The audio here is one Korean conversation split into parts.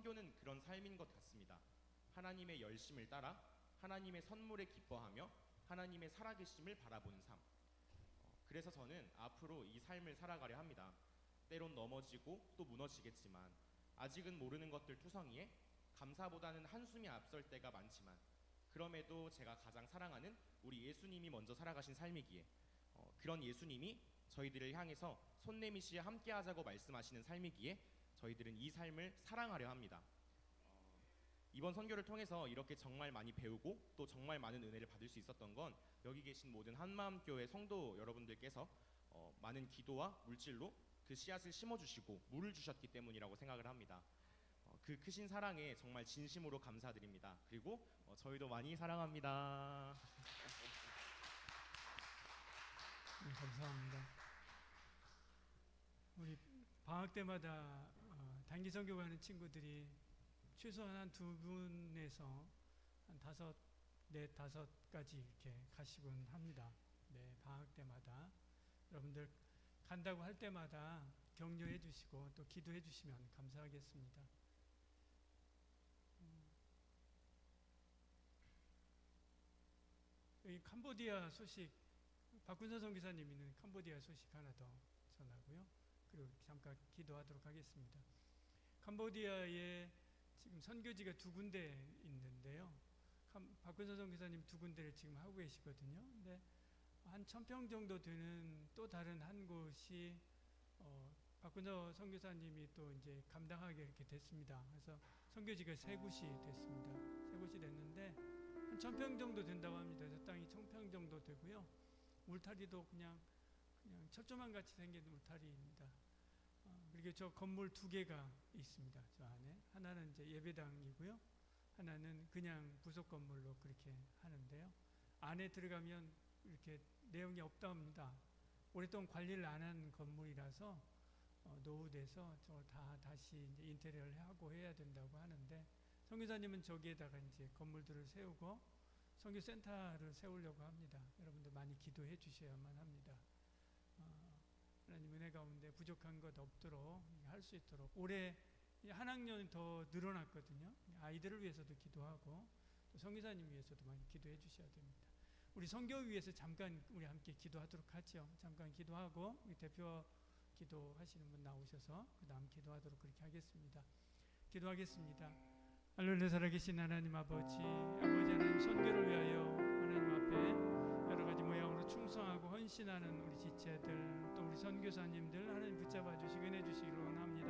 선교는 그런 삶인 것 같습니다. 하나님의 열심을 따라 하나님의 선물에 기뻐하며 하나님의 살아계심을 바라보는 삶. 그래서 저는 앞으로 이 삶을 살아가려 합니다. 때론 넘어지고 또 무너지겠지만 아직은 모르는 것들 투성이에 감사보다는 한숨이 앞설 때가 많지만 그럼에도 제가 가장 사랑하는 우리 예수님이 먼저 살아가신 삶이기에 그런 예수님이 저희들을 향해서 손 내미시어 함께하자고 말씀하시는 삶이기에 저희들은 이 삶을 사랑하려 합니다. 이번 선교를 통해서 이렇게 정말 많이 배우고 또 정말 많은 은혜를 받을 수 있었던 건 여기 계신 모든 한마음교회 성도 여러분들께서 많은 기도와 물질로 그 씨앗을 심어주시고 물을 주셨기 때문이라고 생각을 합니다. 그 크신 사랑에 정말 진심으로 감사드립니다. 그리고 저희도 많이 사랑합니다. 네, 감사합니다. 우리 방학 때마다 단기 선교 가는 친구들이 최소한 한 두 분에서 한 넷, 다섯까지 이렇게 가시곤 합니다. 네, 방학 때마다 여러분들 간다고 할 때마다 격려해 주시고 또 기도해 주시면 감사하겠습니다. 여기 캄보디아 소식, 박군선 선교사님 있는 캄보디아 소식 하나 더 전하고요. 그리고 잠깐 기도하도록 하겠습니다. 캄보디아에 지금 선교지가 두 군데 있는데요. 박근선 선교사님 두 군데를 지금 하고 계시거든요. 근데 한 1000평 정도 되는 또 다른 한 곳이 박근선 선교사님이 또 이제 감당하게 이렇게 됐습니다. 그래서 선교지가 세 곳이 됐습니다. 세 곳이 됐는데 한 1000평 정도 된다고 합니다. 저 땅이 1000평 정도 되고요. 울타리도 그냥 철조망 같이 생긴 울타리입니다. 그리고 저 건물 두 개가 있습니다. 저 안에 하나는 이제 예배당이고요, 하나는 그냥 부속 건물로 그렇게 하는데요. 안에 들어가면 이렇게 내용이 없답니다. 오랫동안 관리를 안 한 건물이라서 노후돼서 저 다시 이제 인테리어를 하고 해야 된다고 하는데 선교사님은 저기에다가 이제 건물들을 세우고 선교센터를 세우려고 합니다. 여러분들 많이 기도해 주셔야만 합니다. 하나님 은혜 가운데 부족한 것 없도록 할 수 있도록 올해 한 학년 더 늘어났거든요. 아이들을 위해서도 기도하고 또 선교사님 위해서도 많이 기도해 주셔야 됩니다. 우리 선교 위해서 잠깐 우리 함께 기도하도록 하죠. 잠깐 기도하고 우리 대표 기도하시는 분 나오셔서 그 다음 기도하도록 그렇게 하겠습니다. 기도하겠습니다. 할렐루야. 살아계신 하나님 아버지 하나님 선교를 위하여 하나님 앞에 여러 가지 모양으로 충성하고 헌신하는 우리 지체들 또 우리 선교사님들 하나님 붙잡아 주시고 은혜 주시기를 원합니다.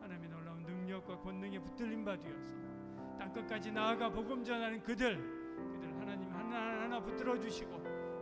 하나님의 놀라운 능력과 권능에 붙들림 받으어서 땅끝까지 나아가 복음 전하는 그들 하나님 하나하나 붙들어 주시고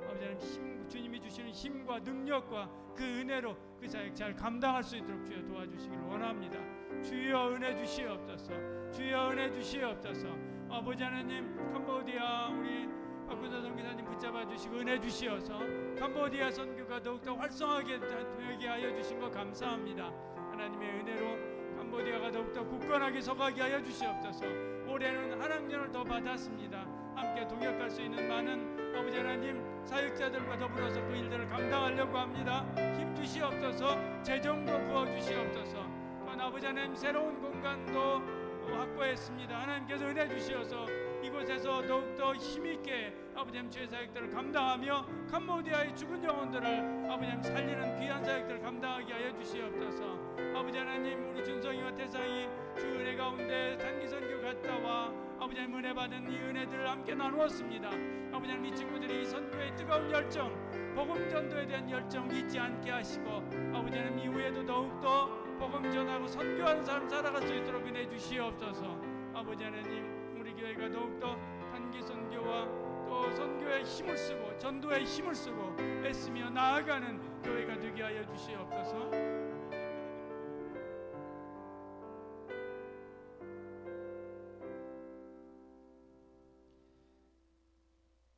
아버지 하나님 주님이 주시는 힘과 능력과 그 은혜로 그 사역 잘 감당할 수 있도록 주여 도와주시기를 원합니다. 주여 은혜 주시옵소서. 주여 은혜 주시옵소서. 아버지 하나님 캄보디아 우리 박근선 선교사님 붙잡아 주시고 은혜 주시어서 캄보디아 선교가 더욱더 활성하게 되게 하여 주신 것 감사합니다. 하나님의 은혜로 캄보디아가 더욱더 굳건하게 서가게 하여 주시옵소서. 올해는 한 학년을 더 받았습니다. 함께 동역할 수 있는 많은 아버지 하나님 사역자들과 더불어서 그 일들을 감당하려고 합니다. 힘 주시옵소서. 재정도 부어주시옵소서. 또한 아버지 하나님 새로운 공간도 확보했습니다. 하나님께서 은혜 주시어서 이곳에서 더욱더 힘있게 아버지 하나님 주의 사역들을 감당하며 캄보디아의 죽은 영혼들을 아버지 하나님 살리는 귀한 사역들을 감당하게 하여 주시옵소서. 아버지 하나님 우리 준성이와 태상이 주 은혜 가운데 단기 선교 갔다 와 아버지 하나님 은혜 받은 이 은혜들을 함께 나누었습니다. 아버지 하나님 이 친구들이 이 선교의 뜨거운 열정 복음 전도에 대한 열정 잊지 않게 하시고 아버지 하나님 이후에도 더욱더 복음 전하고 선교하는 삶 살아갈 수 있도록 은혜 주시옵소서. 아버지 하나님 우리 교회가 더욱더 단기 선교와 또 선교에 힘을 쓰고 전도에 힘을 쓰고 애쓰며 나아가는 교회가 되게 하여 주시옵소서.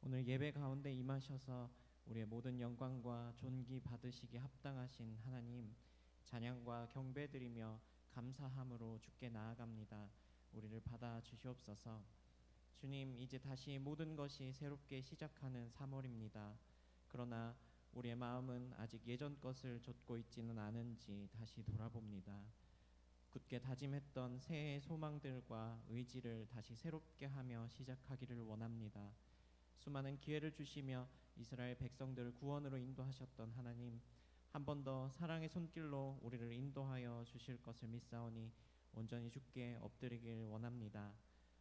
오늘 예배 가운데 임하셔서 우리의 모든 영광과 존귀 받으시기 합당하신 하나님 찬양과 경배드리며 감사함으로 주께 나아갑니다. 우리를 받아 주시옵소서. 주님, 이제 다시 모든 것이 새롭게 시작하는 3월입니다. 그러나 우리의 마음은 아직 예전 것을 좇고 있지는 않은지 다시 돌아봅니다. 굳게 다짐했던 새해의 소망들과 의지를 다시 새롭게 하며 시작하기를 원합니다. 수많은 기회를 주시며 이스라엘 백성들을 구원으로 인도하셨던 하나님, 한 번 더 사랑의 손길로 우리를 인도하여 주실 것을 믿사오니 온전히 주께 엎드리길 원합니다.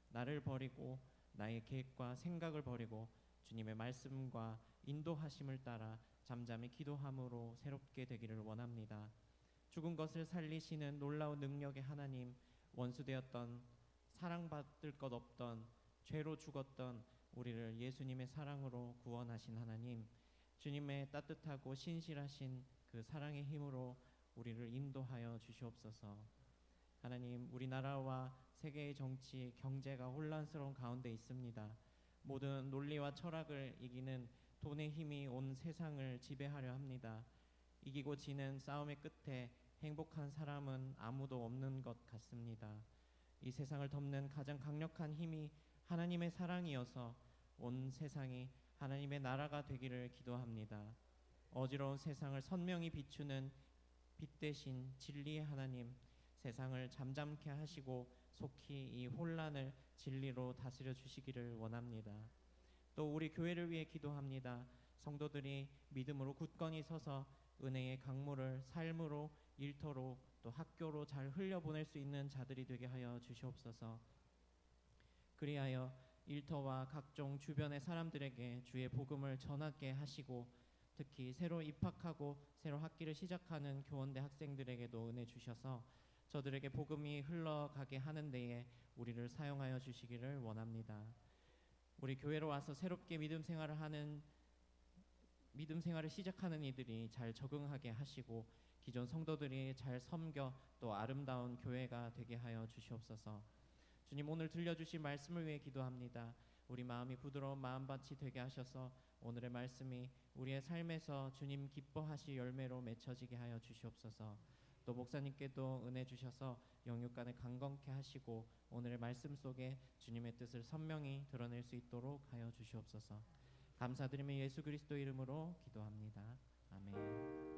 나를 버리고 나의 계획과 생각을 버리고 주님의 말씀과 인도하심을 따라 잠잠히 기도함으로 새롭게 되기를 원합니다. 죽은 것을 살리시는 놀라운 능력의 하나님, 원수되었던 사랑받을 것 없던 죄로 죽었던 우리를 예수님의 사랑으로 구원하신 하나님, 주님의 따뜻하고 신실하신 그 사랑의 힘으로 우리를 인도하여 주시옵소서. 하나님, 우리나라와 세계의 정치, 경제가 혼란스러운 가운데 있습니다. 모든 논리와 철학을 이기는 돈의 힘이 온 세상을 지배하려 합니다. 이기고 지는 싸움의 끝에 행복한 사람은 아무도 없는 것 같습니다. 이 세상을 덮는 가장 강력한 힘이 하나님의 사랑이어서 온 세상이 하나님의 나라가 되기를 기도합니다. 어지러운 세상을 선명히 비추는 빛 대신 진리의 하나님, 세상을 잠잠케 하시고 속히 이 혼란을 진리로 다스려 주시기를 원합니다. 또 우리 교회를 위해 기도합니다. 성도들이 믿음으로 굳건히 서서 은혜의 강물을 삶으로, 일터로, 또 학교로 잘 흘려보낼 수 있는 자들이 되게 하여 주시옵소서. 그리하여 일터와 각종 주변의 사람들에게 주의 복음을 전하게 하시고, 특히 새로 입학하고 새로 학기를 시작하는 교원대 학생들에게도 은혜 주셔서 저들에게 복음이 흘러가게 하는 데에 우리를 사용하여 주시기를 원합니다. 우리 교회로 와서 새롭게 믿음 생활을 시작하는 이들이 잘 적응하게 하시고, 기존 성도들이 잘 섬겨 또 아름다운 교회가 되게 하여 주시옵소서. 주님, 오늘 들려주신 말씀을 위해 기도합니다. 우리 마음이 부드러운 마음밭이 되게 하셔서 오늘의 말씀이 우리의 삶에서 주님 기뻐하실 열매로 맺혀지게 하여 주시옵소서. 또 목사님께도 은혜 주셔서 영육간을 강건케 하시고 오늘의 말씀 속에 주님의 뜻을 선명히 드러낼 수 있도록 하여 주시옵소서. 감사드리며 예수 그리스도 이름으로 기도합니다. 아멘.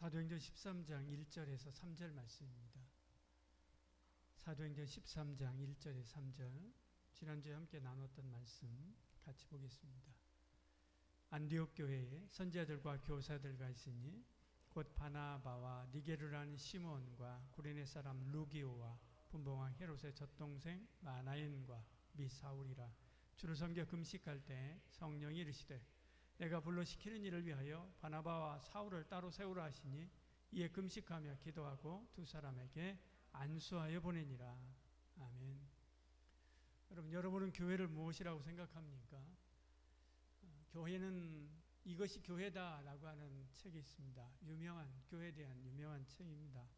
사도행전 13장 1절에서 3절 말씀입니다. 사도행전 13장 1절에 3절, 지난주에 함께 나눴던 말씀 같이 보겠습니다. 안디옥 교회에 선지자들과 교사들과 있으니 곧 바나바와 니게르라는 시몬과 구레네 사람 루기오와 분봉왕 헤롯의 젖동생 마나엔과 및 사울이라. 주를 섬겨 금식할 때 성령이 이르시되 내가 불러 시키는 일을 위하여 바나바와 사울을 따로 세우라 하시니 이에 금식하며 기도하고 두 사람에게 안수하여 보내니라. 아멘. 여러분은 교회를 무엇이라고 생각합니까? 교회는 이것이 교회다라고 하는 책이 있습니다. 유명한 교회에 대한 유명한 책입니다.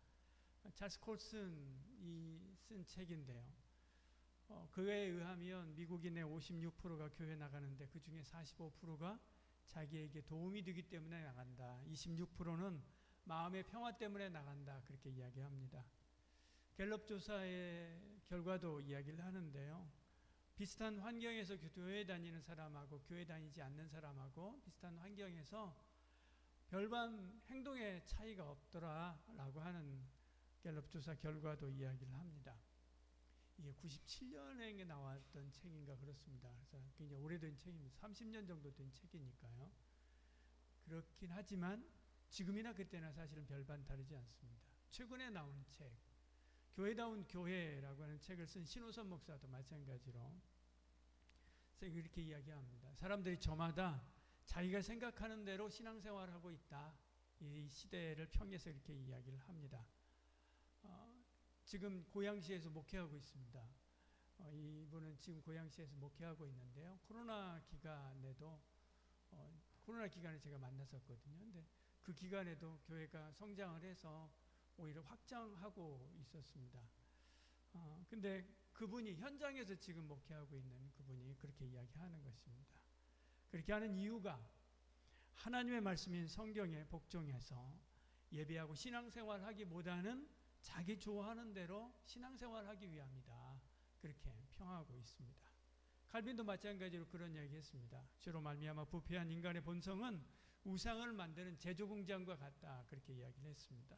찰스 콜슨이 쓴 책인데요. 그에 의하면 미국인의 56%가 교회 나가는데 그 중에 45%가 자기에게 도움이 되기 때문에 나간다. 26%는 마음의 평화 때문에 나간다. 그렇게 이야기합니다. 갤럽 조사의 결과도 이야기를 하는데요. 비슷한 환경에서 교회 다니는 사람하고 교회 다니지 않는 사람하고 비슷한 환경에서 별반 행동의 차이가 없더라라고 하는 갤럽 조사 결과도 이야기를 합니다. 이게 97년에 나왔던 책인가 그렇습니다. 그래서 굉장히 오래된 책입니다. 30년 정도 된 책이니까요. 그렇긴 하지만 지금이나 그때나 사실은 별반 다르지 않습니다. 최근에 나온 책, 교회다운 교회라고 하는 책을 쓴 신호선 목사도 마찬가지로 이렇게 이야기합니다. 사람들이 저마다 자기가 생각하는 대로 신앙생활을 하고 있다. 이 시대를 평해서 이렇게 이야기를 합니다. 지금 고양시에서 목회하고 있습니다. 이분은 지금 고양시에서 목회하고 있는데요. 코로나 기간에 제가 만났었거든요. 근데 그 기간에도 교회가 성장을 해서 오히려 확장하고 있었습니다. 근데 그분이 현장에서 지금 목회하고 있는 그분이 그렇게 이야기하는 것입니다. 그렇게 하는 이유가 하나님의 말씀인 성경에 복종해서 예배하고 신앙생활 하기보다는 자기 좋아하는 대로 신앙생활 하기 위함이다. 그렇게 평하고 있습니다. 칼빈도 마찬가지로 그런 이야기 했습니다. 주로 말미암아 부패한 인간의 본성은 우상을 만드는 제조공장과 같다. 그렇게 이야기를 했습니다.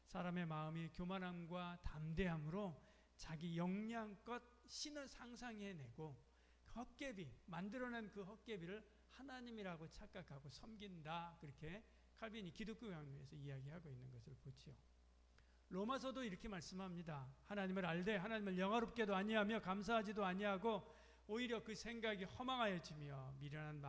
사람의 마음이 교만함과 담대함으로 자기 역량껏 신을 상상해내고 헛개비, 만들어낸 그 헛개비를 하나님이라고 착각하고 섬긴다. 그렇게 칼빈이 기독교 강요에서 이야기하고 있는 것을 보지요. 로마서도 이렇게 말씀합니다. 하나님을 알되 하나님을 영화롭게도 아니하며 감사하지도 아니하고 오히려 그 생각이 허망하여지며 미련한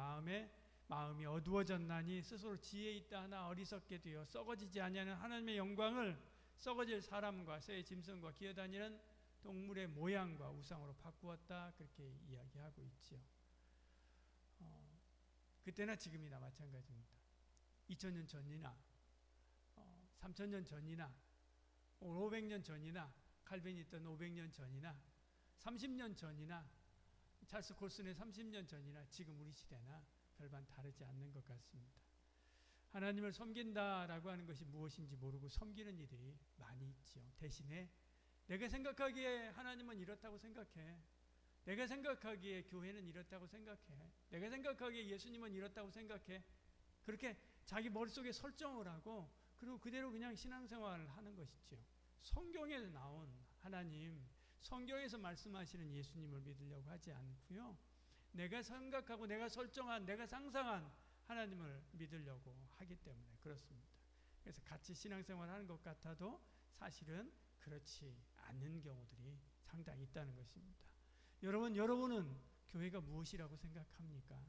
마음이 어두워졌나니 스스로 지혜 있다 하나 어리석게 되어 썩어지지 아니하는 하나님의 영광을 썩어질 사람과 새의 짐승과 기어다니는 동물의 모양과 우상으로 바꾸었다. 그렇게 이야기하고 있지요. 그때나 지금이나 마찬가지입니다. 2000년 전이나 3000년 전이나 500년 전이나 칼빈이 있던 500년 전이나 30년 전이나 찰스 콜슨의 30년 전이나 지금 우리 시대나 별반 다르지 않는 것 같습니다. 하나님을 섬긴다라고 하는 것이 무엇인지 모르고 섬기는 일이 많이 있죠. 대신에 내가 생각하기에 하나님은 이렇다고 생각해. 내가 생각하기에 교회는 이렇다고 생각해. 내가 생각하기에 예수님은 이렇다고 생각해. 그렇게 자기 머릿속에 설정을 하고 그리고 그대로 그냥 신앙생활을 하는 것이죠. 성경에 나온 하나님, 성경에서 말씀하시는 예수님을 믿으려고 하지 않고요. 내가 생각하고 내가 설정한, 내가 상상한 하나님을 믿으려고 하기 때문에 그렇습니다. 그래서 같이 신앙생활하는 것 같아도 사실은 그렇지 않는 경우들이 상당히 있다는 것입니다. 여러분은 교회가 무엇이라고 생각합니까?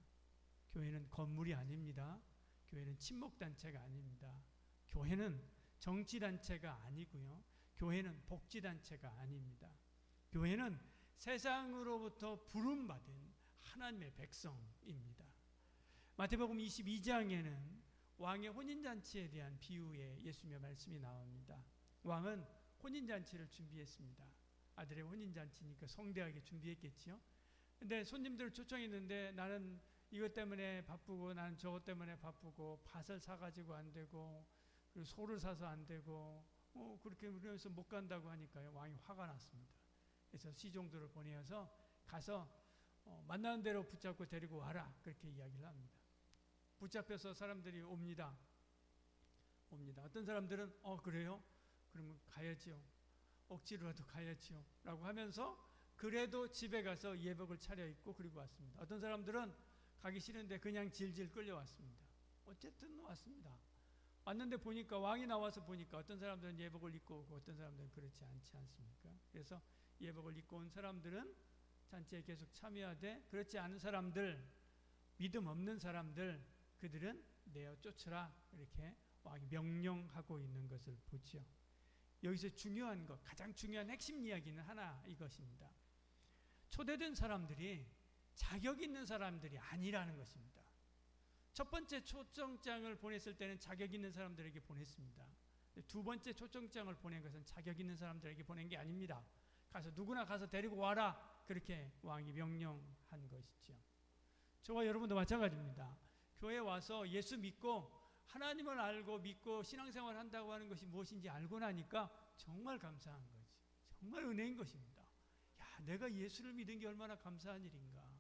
교회는 건물이 아닙니다. 교회는 친목단체가 아닙니다. 교회는 정치단체가 아니고요. 교회는 복지단체가 아닙니다. 교회는 세상으로부터 부름받은 하나님의 백성입니다. 마태복음 22장에는 왕의 혼인잔치에 대한 비유의 예수님의 말씀이 나옵니다. 왕은 혼인잔치를 준비했습니다. 아들의 혼인잔치니까 성대하게 준비했겠지요. 근데 손님들을 초청했는데 나는 이것 때문에 바쁘고 나는 저것 때문에 바쁘고 밭을 사가지고 안 되고 그리고 소를 사서 안 되고 그렇게 그러면서 못 간다고 하니까요. 왕이 화가 났습니다. 그래서 시종들을 보내어서 가서 만나는 대로 붙잡고 데리고 와라. 그렇게 이야기를 합니다. 붙잡혀서 사람들이 옵니다. 어떤 사람들은 그래요? 그러면 가야지요. 억지로라도 가야지요. 라고 하면서 그래도 집에 가서 예복을 차려입고 그리고 왔습니다. 어떤 사람들은 가기 싫은데 그냥 질질 끌려왔습니다. 어쨌든 왔습니다. 왔는데 보니까 왕이 나와서 보니까 어떤 사람들은 예복을 입고 오고 어떤 사람들은 그렇지 않지 않습니까? 그래서 예복을 입고 온 사람들은 잔치에 계속 참여하되 그렇지 않은 사람들, 믿음 없는 사람들 그들은 내어 쫓으라 이렇게 왕이 명령하고 있는 것을 보지요. 여기서 중요한 것, 가장 중요한 핵심 이야기는 하나 이것입니다. 초대된 사람들이 자격 있는 사람들이 아니라는 것입니다. 첫 번째 초청장을 보냈을 때는 자격 있는 사람들에게 보냈습니다. 두 번째 초청장을 보낸 것은 자격 있는 사람들에게 보낸 게 아닙니다. 가서 누구나 가서 데리고 와라 그렇게 왕이 명령한 것이죠. 저와 여러분도 마찬가지입니다. 교회에 와서 예수 믿고 하나님을 알고 믿고 신앙생활 한다고 하는 것이 무엇인지 알고 나니까 정말 감사한 거지. 정말 은혜인 것입니다. 야, 내가 예수를 믿은 게 얼마나 감사한 일인가.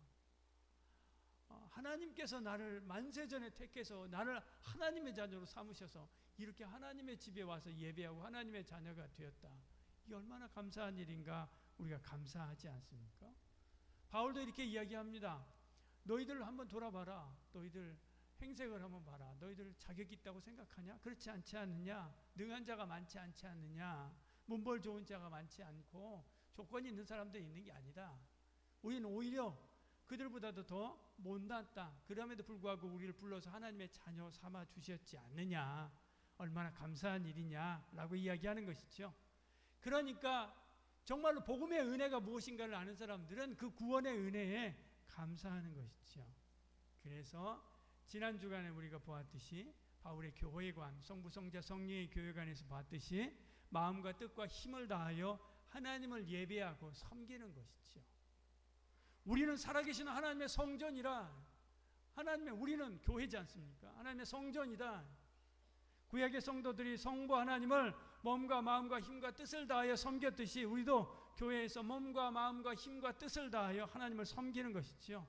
하나님께서 나를 만세전에 택해서 나를 하나님의 자녀로 삼으셔서 이렇게 하나님의 집에 와서 예배하고 하나님의 자녀가 되었다. 이게 얼마나 감사한 일인가 우리가 감사하지 않습니까? 바울도 이렇게 이야기합니다. 너희들 한번 돌아봐라. 너희들 행색을 한번 봐라. 너희들 자격 있다고 생각하냐? 그렇지 않지 않느냐? 능한 자가 많지 않지 않느냐? 문벌 좋은 자가 많지 않고 조건이 있는 사람들이 있는 게 아니다. 우리는 오히려 그들보다도 더 못났다. 그럼에도 불구하고 우리를 불러서 하나님의 자녀 삼아 주셨지 않느냐. 얼마나 감사한 일이냐라고 이야기하는 것이죠. 그러니까 정말로 복음의 은혜가 무엇인가를 아는 사람들은 그 구원의 은혜에 감사하는 것이죠. 그래서 지난 주간에 우리가 보았듯이 바울의 교회관, 성부, 성자, 성령의 교회관에서 봤듯이 마음과 뜻과 힘을 다하여 하나님을 예배하고 섬기는 것이죠. 우리는 살아계신 하나님의 성전이라 하나님의 우리는 교회지 않습니까? 하나님의 성전이다. 구약의 성도들이 성부 하나님을 몸과 마음과 힘과 뜻을 다하여 섬겼듯이 우리도 교회에서 몸과 마음과 힘과 뜻을 다하여 하나님을 섬기는 것이지요.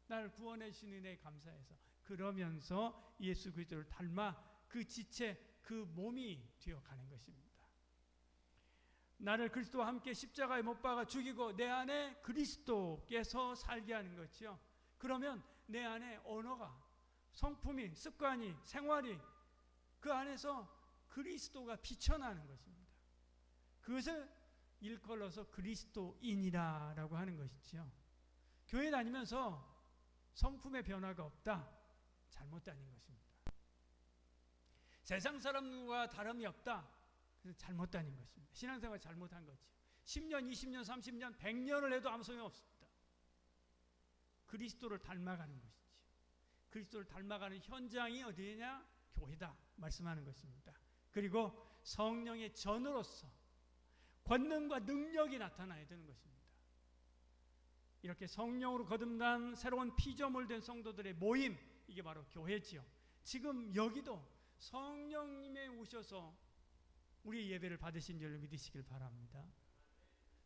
나를 구원해 주신 은혜에 감사해서 그러면서 예수 그리스도를 닮아 그 지체, 그 몸이 되어가는 것입니다. 나를 그리스도와 함께 십자가에 못 박아 죽이고 내 안에 그리스도께서 살게 하는 거죠. 그러면 내 안에 언어가, 성품이, 습관이, 생활이 그 안에서 그리스도가 비춰나는 것입니다. 그것을 일컬어서 그리스도인이라고 하는 것이지요. 교회 다니면서 성품의 변화가 없다. 잘못 다닌 것입니다. 세상 사람과 다름이 없다. 그래서 잘못 다닌 것입니다. 신앙생활 잘못한 거죠. 10년, 20년, 30년, 100년을 해도 아무 소용 없습니다. 그리스도를 닮아가는 것이죠. 그리스도를 닮아가는 현장이 어디냐? 교회다 말씀하는 것입니다. 그리고 성령의 전으로서 권능과 능력이 나타나야 되는 것입니다. 이렇게 성령으로 거듭난 새로운 피조물된 성도들의 모임, 이게 바로 교회지요. 지금 여기도 성령님이 오셔서 우리 예배를 받으신 줄로 믿으시길 바랍니다.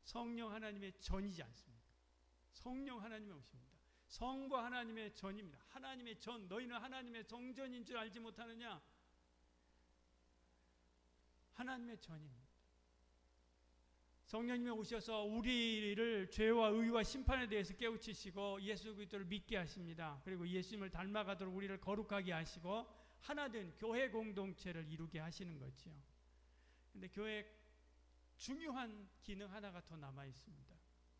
성령 하나님의 전이지 않습니까? 성령 하나님이 오십니다. 성부 하나님의 전입니다. 하나님의 전, 너희는 하나님의 성전인 줄 알지 못하느냐? 하나님의 전입니다. 성령님이 오셔서 우리를 죄와 의와 심판에 대해서 깨우치시고 예수 그리스도를 믿게 하십니다. 그리고 예수님을 닮아가도록 우리를 거룩하게 하시고 하나된 교회 공동체를 이루게 하시는 거지요. 근데 교회 중요한 기능 하나가 더 남아 있습니다.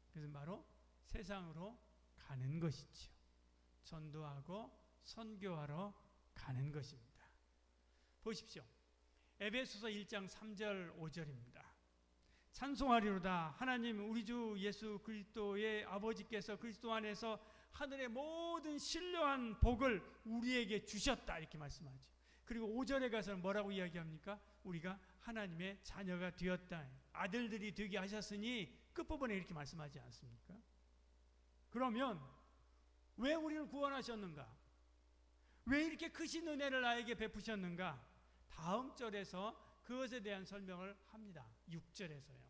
그것은 바로 세상으로 가는 것이지요. 전도하고 선교하러 가는 것입니다. 보십시오. 에베소서 1장 3절 5절입니다. 찬송하리로다. 하나님 우리 주 예수 그리스도의 아버지께서 그리스도 안에서 하늘의 모든 신령한 복을 우리에게 주셨다. 이렇게 말씀하죠. 그리고 5절에 가서는 뭐라고 이야기합니까? 우리가 하나님의 자녀가 되었다. 아들들이 되게 하셨으니 끝부분에 이렇게 말씀하지 않습니까? 그러면 왜 우리를 구원하셨는가? 왜 이렇게 크신 은혜를 나에게 베푸셨는가? 다음 절에서 그것에 대한 설명을 합니다. 6절에서요.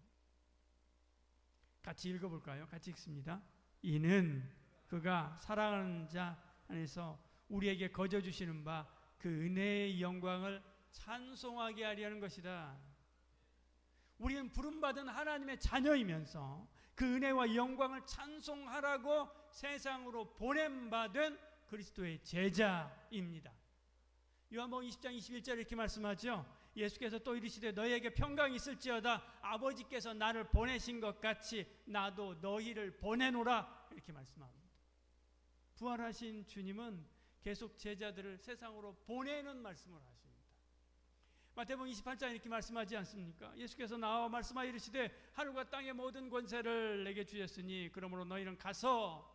같이 읽어볼까요? 같이 읽습니다. 이는 그가 사랑하는 자 안에서 우리에게 거저 주시는 바 그 은혜의 영광을 찬송하게 하려는 것이다. 우리는 부름받은 하나님의 자녀이면서 그 은혜와 영광을 찬송하라고 세상으로 보냄받은 그리스도의 제자입니다. 요한복음 20장 21절 이렇게 말씀하죠. 예수께서 또 이르시되 너희에게 평강이 있을지어다. 아버지께서 나를 보내신 것 같이 나도 너희를 보내노라. 이렇게 말씀합니다. 부활하신 주님은 계속 제자들을 세상으로 보내는 말씀을 하십니다. 마태복음 28장 이렇게 말씀하지 않습니까? 예수께서 나와 말씀하여 이르시되 하늘과 땅의 모든 권세를 내게 주셨으니 그러므로 너희는 가서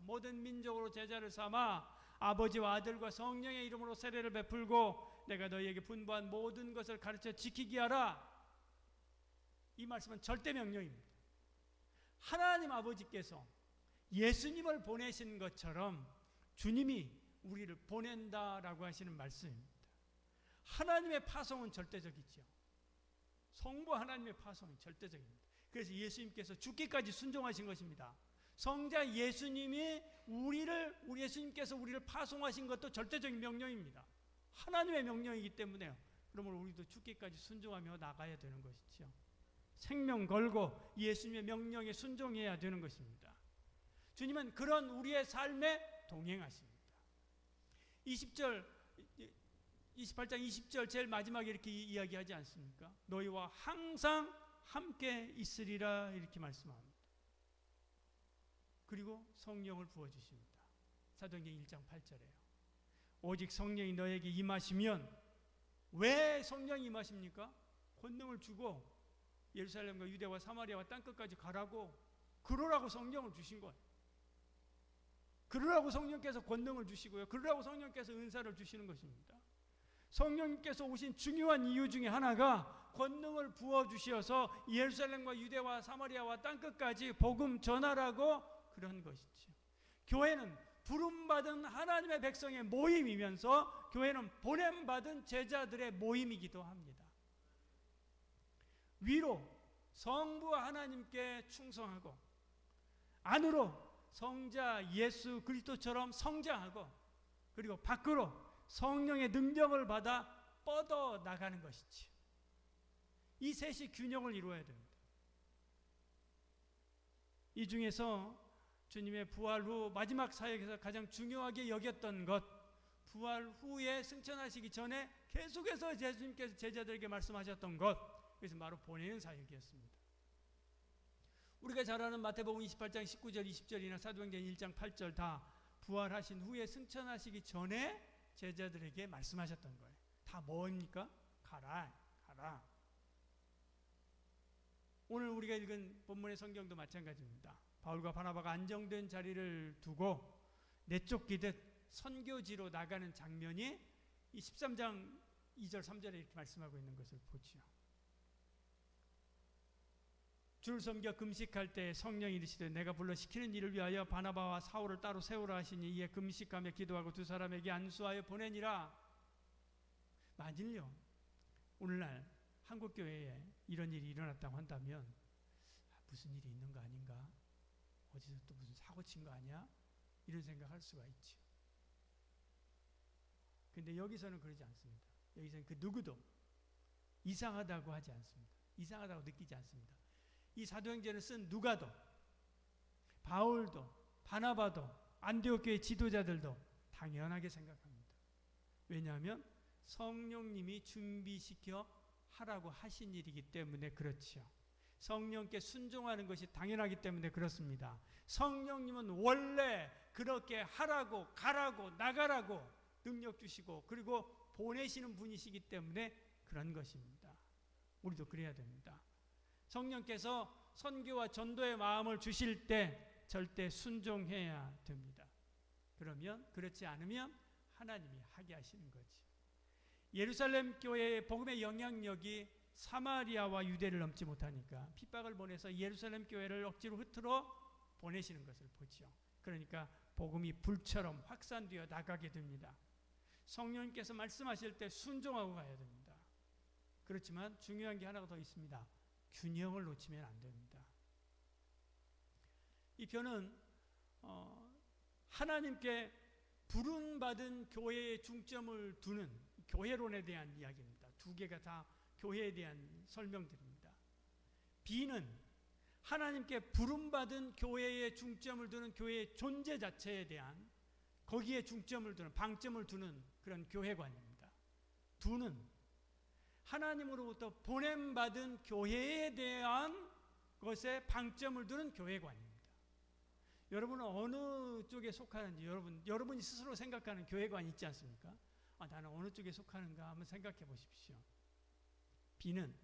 모든 민족으로 제자를 삼아 아버지와 아들과 성령의 이름으로 세례를 베풀고 내가 너희에게 분부한 모든 것을 가르쳐 지키게 하라. 이 말씀은 절대 명령입니다. 하나님 아버지께서 예수님을 보내신 것처럼 주님이 우리를 보낸다라고 하시는 말씀입니다. 하나님의 파송은 절대적이죠. 성부 하나님의 파송은 절대적입니다. 그래서 예수님께서 죽기까지 순종하신 것입니다. 성자 예수님이 우리 예수님께서 우리를 파송하신 것도 절대적인 명령입니다. 하나님의 명령이기 때문에요. 그러므로 우리도 죽기까지 순종하며 나가야 되는 것이죠. 생명 걸고 예수님의 명령에 순종해야 되는 것입니다. 주님은 그런 우리의 삶에 동행하십니다. 28장 20절 제일 마지막에 이렇게 이야기하지 않습니까? 너희와 항상 함께 있으리라 이렇게 말씀합니다. 그리고 성령을 부어주십니다. 사도행전 1장 8절에요. 오직 성령이 너에게 임하시면, 왜 성령이 임하십니까? 권능을 주고 예루살렘과 유대와 사마리아와 땅끝까지 가라고, 그러라고 성령을 주신 거예요. 그러라고 성령께서 권능을 주시고요. 그러라고 성령께서 은사를 주시는 것입니다. 성령님께서 오신 중요한 이유 중에 하나가 권능을 부어주셔서 예루살렘과 유대와 사마리아와 땅끝까지 복음 전하라고 그런 것이죠. 교회는 부름받은 하나님의 백성의 모임이면서 교회는 보냄받은 제자들의 모임이기도 합니다. 위로 성부와 하나님께 충성하고 안으로 성자 예수 그리스도처럼 성장하고 그리고 밖으로 성령의 능력을 받아 뻗어 나가는 것이지. 이 셋이 균형을 이루어야 됩니다. 이 중에서 주님의 부활 후 마지막 사역에서 가장 중요하게 여겼던 것, 부활 후에 승천하시기 전에 계속해서 예수님께서 제자들에게 말씀하셨던 것, 그것은 바로 보내는 사역이었습니다. 우리가 잘 아는 마태복음 28장 19절 20절이나 사도행전 1장 8절 다 부활하신 후에 승천하시기 전에 제자들에게 말씀하셨던 거예요. 다 뭡니까? 가라, 가라. 오늘 우리가 읽은 본문의 성경도 마찬가지입니다. 바울과 바나바가 안정된 자리를 두고 내쫓기듯 선교지로 나가는 장면이 이 13장 2절 3절에 이렇게 말씀하고 있는 것을 보지요. 주를 섬겨 금식할 때 성령이 이르시되 내가 불러 시키는 일을 위하여 바나바와 사울을 따로 세우라 하시니 이에 금식하며 기도하고 두 사람에게 안수하여 보내니라. 만일요 오늘날 한국교회에 이런 일이 일어났다고 한다면 무슨 일이 있는 거 아닌가? 어디서 또 무슨 사고 친 거 아니야? 이런 생각할 수가 있죠. 근데 여기서는 그러지 않습니다. 여기서는 그 누구도 이상하다고 하지 않습니다. 이상하다고 느끼지 않습니다. 이 사도행전을 쓴 누가도, 바울도, 바나바도, 안디옥 교회 지도자들도 당연하게 생각합니다. 왜냐하면 성령님이 준비시켜 하라고 하신 일이기 때문에 그렇지요. 성령께 순종하는 것이 당연하기 때문에 그렇습니다. 성령님은 원래 그렇게 하라고, 가라고, 나가라고 능력 주시고 그리고 보내시는 분이시기 때문에 그런 것입니다. 우리도 그래야 됩니다. 성령께서 선교와 전도의 마음을 주실 때 절대 순종해야 됩니다. 그러면 그렇지 않으면 하나님이 하게 하시는 거지. 예루살렘 교회의 복음의 영향력이 사마리아와 유대를 넘지 못하니까 핍박을 보내서 예루살렘 교회를 억지로 흐트러 보내시는 것을 보죠. 그러니까 복음이 불처럼 확산되어 나가게 됩니다. 성령님께서 말씀하실 때 순종하고 가야 됩니다. 그렇지만 중요한 게 하나가 더 있습니다. 균형을 놓치면 안 됩니다. 이 표는 하나님께 부름받은 교회에 중점을 두는 교회론에 대한 이야기입니다. 두 개가 다 교회에 대한 설명들입니다. B는 하나님께 부름받은 교회에 중점을 두는 교회의 존재 자체에 대한 거기에 중점을 두는 방점을 두는 그런 교회관입니다. 두는 하나님으로부터 보냄받은 교회에 대한 것에 방점을 두는 교회관입니다. 여러분은 어느 쪽에 속하는지 여러분이 스스로 생각하는 교회관이 있지 않습니까? 나는 어느 쪽에 속하는가 한번 생각해 보십시오. B는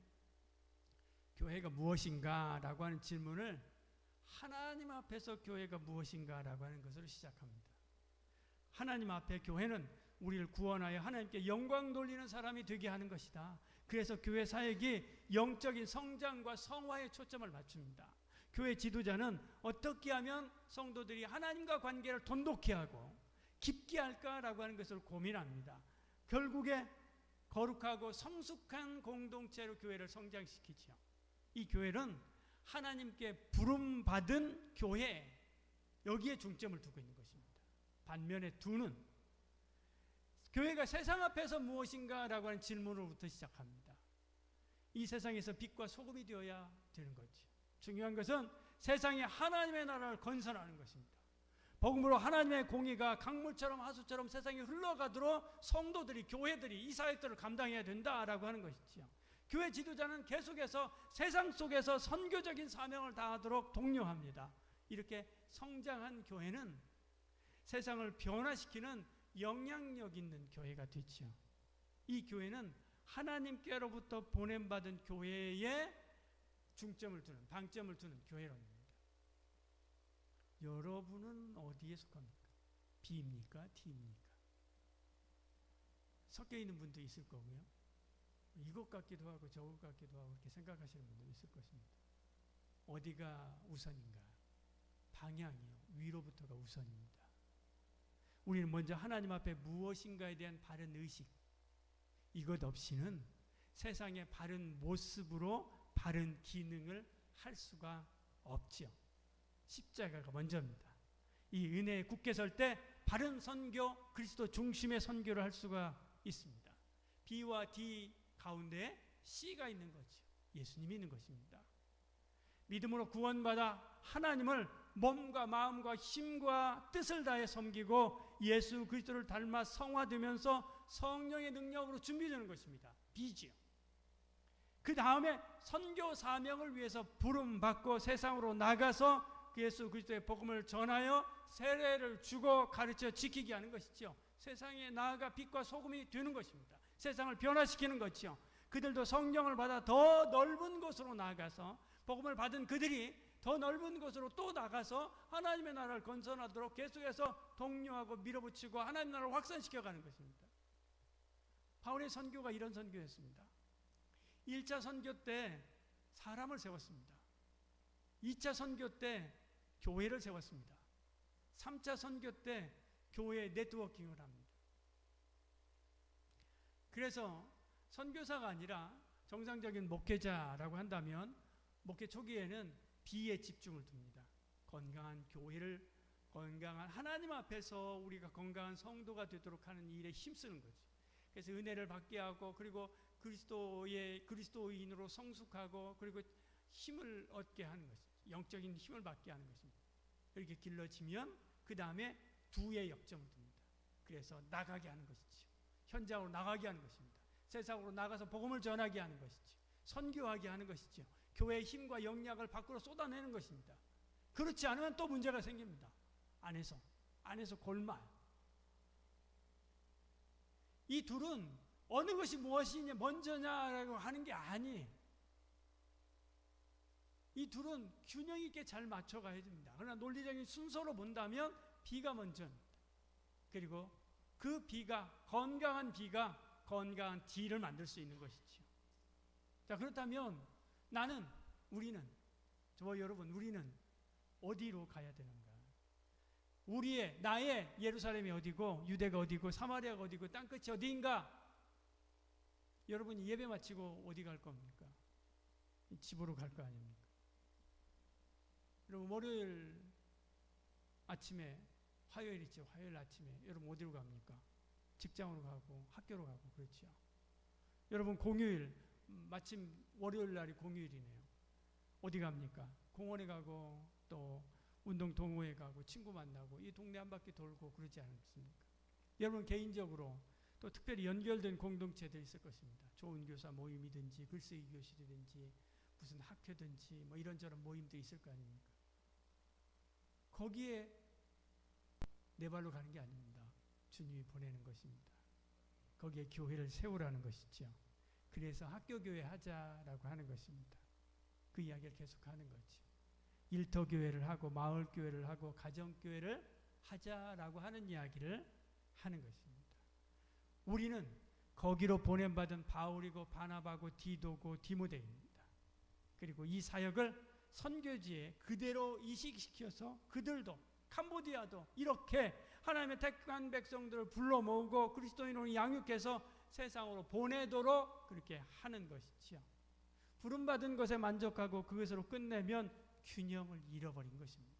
교회가 무엇인가 라고 하는 질문을 하나님 앞에서 교회가 무엇인가 라고 하는 것으로 시작합니다. 하나님 앞에 교회는 우리를 구원하여 하나님께 영광 돌리는 사람이 되게 하는 것이다. 그래서 교회 사역이 영적인 성장과 성화에 초점을 맞춥니다. 교회 지도자는 어떻게 하면 성도들이 하나님과 관계를 돈독히 하고 깊게 할까라고 하는 것을 고민합니다. 결국에 거룩하고 성숙한 공동체로 교회를 성장시키죠. 이 교회는 하나님께 부름받은 교회, 여기에 중점을 두고 있는 것입니다. 반면에 두는 교회가 세상 앞에서 무엇인가 라고 하는 질문으로부터 시작합니다. 이 세상에서 빛과 소금이 되어야 되는 거죠. 중요한 것은 세상에 하나님의 나라를 건설하는 것입니다. 복음으로 하나님의 공의가 강물처럼 하수처럼 세상에 흘러가도록 성도들이, 교회들이 이 사역들을 감당해야 된다라고 하는 것이지요. 교회 지도자는 계속해서 세상 속에서 선교적인 사명을 다하도록 독려합니다. 이렇게 성장한 교회는 세상을 변화시키는 영향력 있는 교회가 되지요. 이 교회는 하나님께로부터 보냄받은 교회에 중점을 두는, 방점을 두는 교회론입니다. 여러분은 어디에 속합니까? B입니까? T입니까? 섞여 있는 분도 있을 거고요. 이것 같기도 하고 저것 같기도 하고 이렇게 생각하시는 분도 있을 것입니다. 어디가 우선인가? 방향이요. 위로부터가 우선입니다. 우리는 먼저 하나님 앞에 무엇인가에 대한 바른 의식, 이것 없이는 세상의 바른 모습으로 바른 기능을 할 수가 없지요. 십자가가 먼저입니다. 이 은혜에 굳게 설 때 바른 선교, 그리스도 중심의 선교를 할 수가 있습니다. B와 D 가운데 C가 있는 거죠. 예수님이 있는 것입니다. 믿음으로 구원받아 하나님을 몸과 마음과 힘과 뜻을 다해 섬기고 예수 그리스도를 닮아 성화되면서 성령의 능력으로 준비되는 것입니다. B지요. 그 다음에 선교 사명을 위해서 부름받고 세상으로 나가서 그 예수 그리스도의 복음을 전하여 세례를 주고 가르쳐 지키게 하는 것이죠. 세상에 나아가 빛과 소금이 되는 것입니다. 세상을 변화시키는 것이죠. 그들도 성령을 받아 더 넓은 곳으로 나가서 복음을 받은 그들이 더 넓은 곳으로 또 나가서 하나님의 나라를 건설하도록 계속해서 독려하고 밀어붙이고 하나님의 나라를 확산시켜가는 것입니다. 바울의 선교가 이런 선교였습니다. 1차 선교 때 사람을 세웠습니다. 2차 선교 때 교회를 세웠습니다. 3차 선교 때 교회 네트워킹을 합니다. 그래서 선교사가 아니라 정상적인 목회자라고 한다면 목회 초기에는 B에 집중을 둡니다. 건강한 교회를, 건강한 하나님 앞에서 우리가 건강한 성도가 되도록 하는 일에 힘쓰는 거죠. 그래서 은혜를 받게 하고 그리고 그리스도인으로 성숙하고 그리고 힘을 얻게 하는 것입니다. 영적인 힘을 받게 하는 것입니다. 이렇게 길러지면 그 다음에 2의 역점을 둡니다. 그래서 나가게 하는 것이죠. 현장으로 나가게 하는 것입니다. 세상으로 나가서 복음을 전하게 하는 것이죠. 선교하게 하는 것이죠. 교회의 힘과 영향을 밖으로 쏟아내는 것입니다. 그렇지 않으면 또 문제가 생깁니다. 안에서 골마요. 이 둘은 어느 것이 무엇이냐 먼저냐라고 하는 게 아니에요. 이 둘은 균형 있게 잘 맞춰가야 됩니다. 그러나 논리적인 순서로 본다면 B가 먼저입니다. 그리고 그 B가 건강한 D를 만들 수 있는 것이죠. 자, 그렇다면 우리는 어디로 가야 되는가? 나의 예루살렘이 어디고 유대가 어디고 사마리아가 어디고 땅끝이 어디인가? 여러분이 예배 마치고 어디 갈 겁니까? 집으로 갈 거 아닙니까? 여러분 월요일 아침에 화요일 있죠. 화요일 아침에 여러분 어디로 갑니까? 직장으로 가고 학교로 가고 그렇죠. 여러분 공휴일 마침 월요일 날이 공휴일이네요. 어디 갑니까? 공원에 가고 또 운동 동호회 가고 친구 만나고 이 동네 한 바퀴 돌고 그러지 않습니까? 여러분 개인적으로 또 특별히 연결된 공동체들 있을 것입니다. 좋은 교사 모임이든지 글쓰기 교실이든지 무슨 학회든지 뭐 이런저런 모임도 있을 거 아닙니까? 거기에 내 발로 가는 게 아닙니다. 주님이 보내는 것입니다. 거기에 교회를 세우라는 것이죠. 그래서 학교교회 하자라고 하는 것입니다. 그 이야기를 계속하는 거죠. 일터교회를 하고 마을교회를 하고 가정교회를 하자라고 하는 이야기를 하는 것입니다. 우리는 거기로 보냄받은 바울이고 바나바고 디도고 디모데입니다. 그리고 이 사역을 선교지에 그대로 이식시켜서 그들도 캄보디아도 이렇게 하나님의 택한 백성들을 불러 모으고 그리스도인으로 양육해서 세상으로 보내도록 그렇게 하는 것이지요. 부름받은 것에 만족하고 그것으로 끝내면 균형을 잃어버린 것입니다.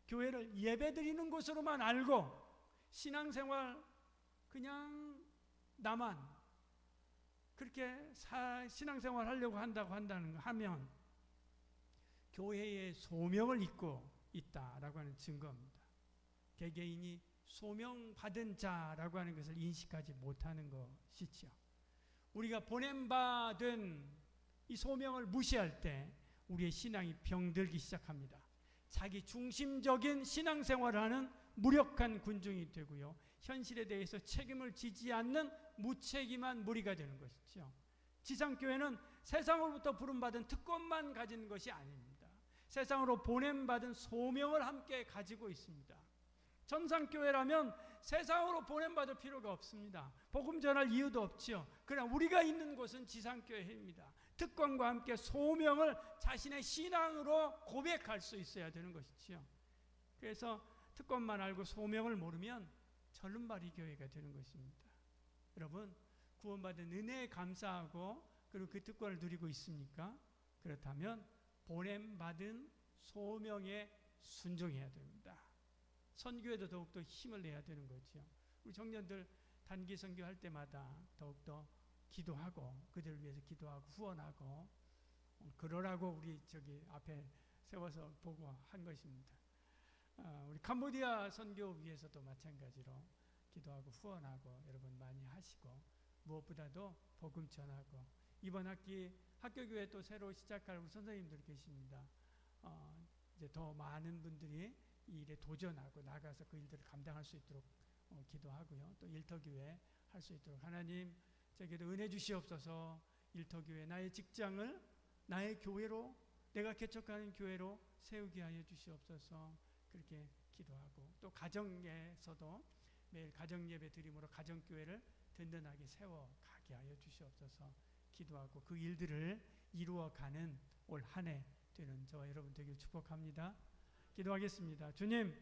교회를 예배드리는 곳으로만 알고 신앙생활 그냥 나만 그렇게 신앙생활 하려고 하면 교회의 소명을 잊고 있다라고 하는 증거입니다. 개개인이 소명받은 자라고 하는 것을 인식하지 못하는 것이죠. 우리가 보냄받은 이 소명을 무시할 때 우리의 신앙이 병들기 시작합니다. 자기 중심적인 신앙생활을 하는 무력한 군중이 되고요. 현실에 대해서 책임을 지지 않는 무책임한 무리가 되는 것이죠. 지상교회는 세상으로부터 부름받은 특권만 가진 것이 아닙니다. 세상으로 보냄받은 소명을 함께 가지고 있습니다. 전상교회라면 세상으로 보냄받을 필요가 없습니다. 복음 전할 이유도 없지요. 그러나 우리가 있는 곳은 지상교회입니다. 특권과 함께 소명을 자신의 신앙으로 고백할 수 있어야 되는 것이지요. 그래서 특권만 알고 소명을 모르면 절름발이 교회가 되는 것입니다. 여러분, 구원받은 은혜에 감사하고 그리고 그 특권을 누리고 있습니까? 그렇다면 보냄받은 소명에 순종해야 됩니다. 선교에도 더욱더 힘을 내야 되는 거죠. 우리 청년들 단기 선교할 때마다 더욱더 기도하고 그들을 위해서 기도하고 후원하고 그러라고 우리 저기 앞에 세워서 보고 한 것입니다. 우리 캄보디아 선교 위해서도 마찬가지로 기도하고 후원하고 여러분 많이 하시고 무엇보다도 복음 전하고 이번 학기 학교교회 또 새로 시작할 우리 선생님들 계십니다. 이제 더 많은 분들이 이 일에 도전하고 나가서 그 일들을 감당할 수 있도록 기도하고요. 또 일터교회 할 수 있도록 하나님 저에게도 은혜 주시옵소서. 일터교회 나의 직장을 나의 교회로 내가 개척하는 교회로 세우게 하여 주시옵소서. 그렇게 기도하고 또 가정에서도 매일 가정예배 드림으로 가정교회를 든든하게 세워가게 하여 주시옵소서. 기도하고 그 일들을 이루어가는 올 한 해 되는 저와 여러분 되길 축복합니다. 기도하겠습니다. 주님,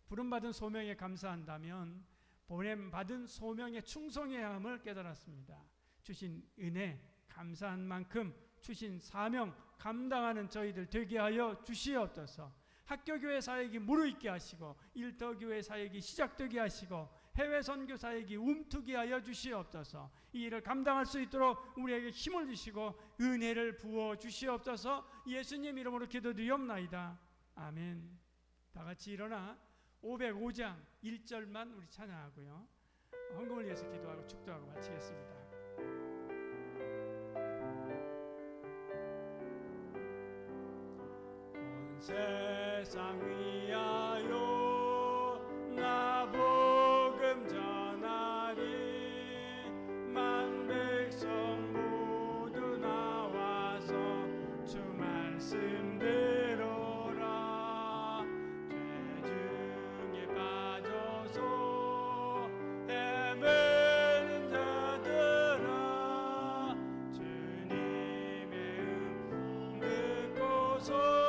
부름받은 소명에 감사한다면 보냄받은 소명에 충성해야 함을 깨달았습니다. 주신 은혜 감사한 만큼 주신 사명 감당하는 저희들 되게 하여 주시옵소서. 학교교회 사역이 무르익게 하시고 일터교회 사역이 시작되게 하시고 해외 선교 사역이 움트게 하여 주시옵소서. 이 일을 감당할 수 있도록 우리에게 힘을 주시고 은혜를 부어 주시옵소서. 예수님 이름으로 기도드리옵나이다. 아멘. 다 같이 일어나 505장 1절만 우리 찬양하고요. 헌금을 위해서 기도하고 축도하고 마치겠습니다. 온 세상 위하여 나 복음 전하리. 만 백성 모두 나와서 주 말씀 들어라. 죄 중에 빠져서 헤매는 자들아, 주님의 음성 듣고서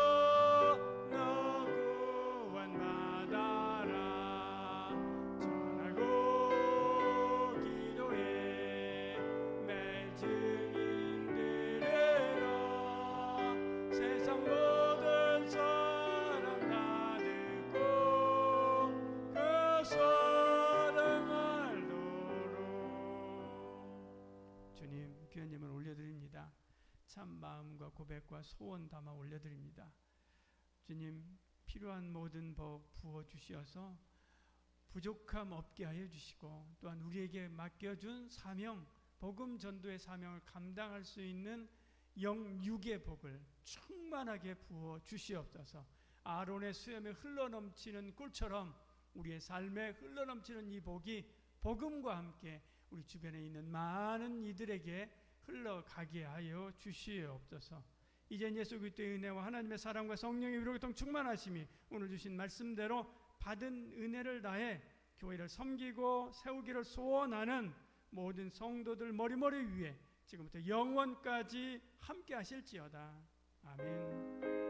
참 마음과 고백과 소원 담아 올려드립니다. 주님, 필요한 모든 법 부어주시어서 부족함 없게 하여 주시고 또한 우리에게 맡겨준 사명, 복음 전도의 사명을 감당할 수 있는 영육의 복을 충만하게 부어 주시옵소서. 아론의 수염에 흘러넘치는 꿀처럼 우리의 삶에 흘러넘치는 이 복이 복음과 함께 우리 주변에 있는 많은 이들에게 흘러가게 하여 주시옵소서. 이젠 예수 그리스도의 은혜와 하나님의 사랑과 성령의 위로 교통 충만하심이 오늘 주신 말씀대로 받은 은혜를 다해 교회를 섬기고 세우기를 소원하는 모든 성도들 머리머리 위에 지금부터 영원까지 함께 하실지어다. 아멘.